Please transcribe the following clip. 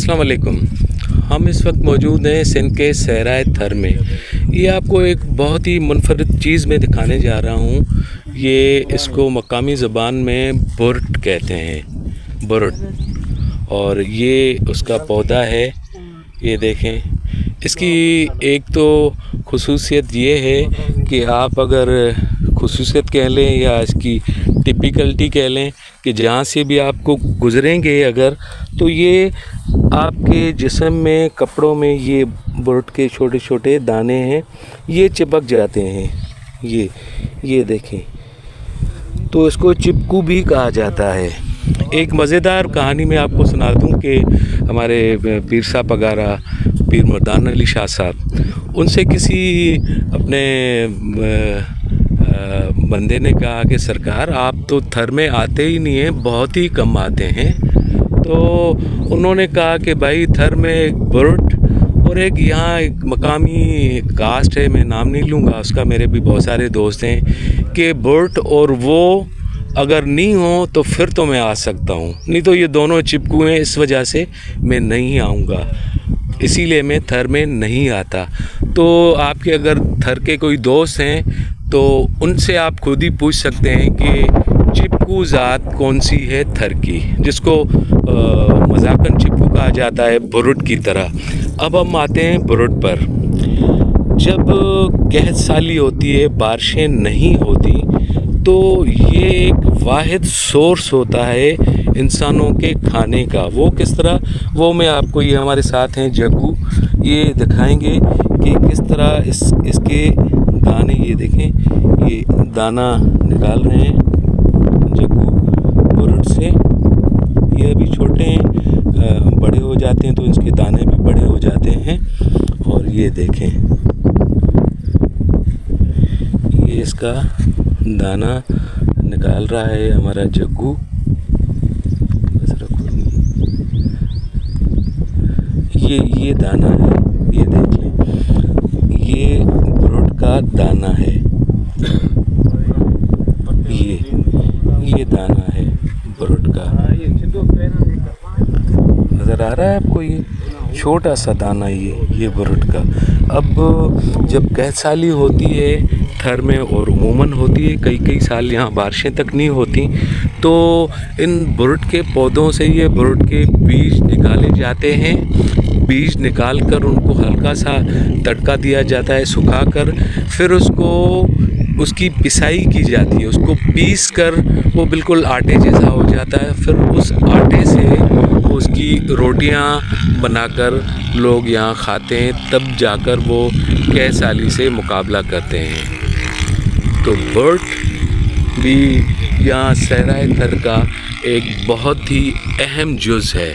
अस्सलाम वालेकुम। हम इस वक्त मौजूद हैं सिंध के सहराए थर में। ये आपको एक बहुत ही मुनफरद चीज़ में दिखाने जा रहा हूँ। ये इसको मकामी ज़बान में बुरट कहते हैं, बुरट। और ये उसका पौधा है, ये देखें। इसकी एक तो खुसूसियत ये है कि आप अगर खुसूसियत कह लें या इसकी टिपिकलिटी कह लें कि जहाँ से भी आपको गुज़रेंगे अगर, तो ये आपके जिस्म में, कपड़ों में ये बुरट के छोटे छोटे दाने हैं, ये चिपक जाते हैं। ये देखें, तो इसको चिपकू भी कहा जाता है। एक मज़ेदार कहानी मैं आपको सुना दूं कि हमारे पीर साहब वगैरह, पीर मर्दान अली शाह साहब, उनसे किसी अपने बंदे ने कहा कि सरकार आप तो थर में आते ही नहीं हैं, बहुत ही कम आते हैं। तो उन्होंने कहा कि भाई थर में एक बुरट और एक यहाँ एक मकामी कास्ट है, मैं नाम नहीं लूँगा उसका, मेरे भी बहुत सारे दोस्त हैं, कि बुरट और वो अगर नहीं हो तो फिर तो मैं आ सकता हूँ, नहीं तो ये दोनों चिपकू हैं, इस वजह से मैं नहीं आऊँगा, इसीलिए मैं थर में नहीं आता। तो आपके अगर थर के कोई दोस्त हैं तो उनसे आप खुद ही पूछ सकते हैं कि चिपकू ज़ात कौन सी है थर की, जिसको मजाकन चिपकू कहा जाता है, बुरट की तरह। अब हम आते हैं बुरट पर। जब कहत साली होती है, बारिशें नहीं होती, तो ये एक वाहिद सोर्स होता है इंसानों के खाने का। वो किस तरह, वो मैं आपको, ये हमारे साथ हैं जग्गू, ये दिखाएंगे कि किस तरह इसके दाने, ये देखें, ये दाना निकाल रहे हैं जग्गू बुरट से। ये अभी छोटे हैं, बड़े हो जाते हैं तो इसके दाने भी बड़े हो जाते हैं। और ये देखें, ये इसका दाना निकाल रहा है हमारा जग्गू। ये दाना है, ये देख लें, ये बुरट का दाना है, ये दाना है बुरट का। नज़र आ रहा है आपको, ये छोटा सा दाना, ये बुरट का। अब जब कहत साली होती है थर में, और उमूमन होती है, कई साल यहाँ बारिशें तक नहीं होती, तो इन बुरट के पौधों से ये बुरट के बीज निकाले जाते हैं। बीज निकाल कर उनको हल्का सा तड़का दिया जाता है सुखाकर, फिर उसकी पिसाई की जाती है, उसको पीस कर वो बिल्कुल आटे जैसा हो जाता है। फिर उस आटे से उसकी रोटियां बनाकर लोग यहाँ खाते हैं, तब जाकर वो कहत साली से मुकाबला करते हैं। तो बुरट भी यहाँ सहराए थर का एक बहुत ही अहम जुज़ है।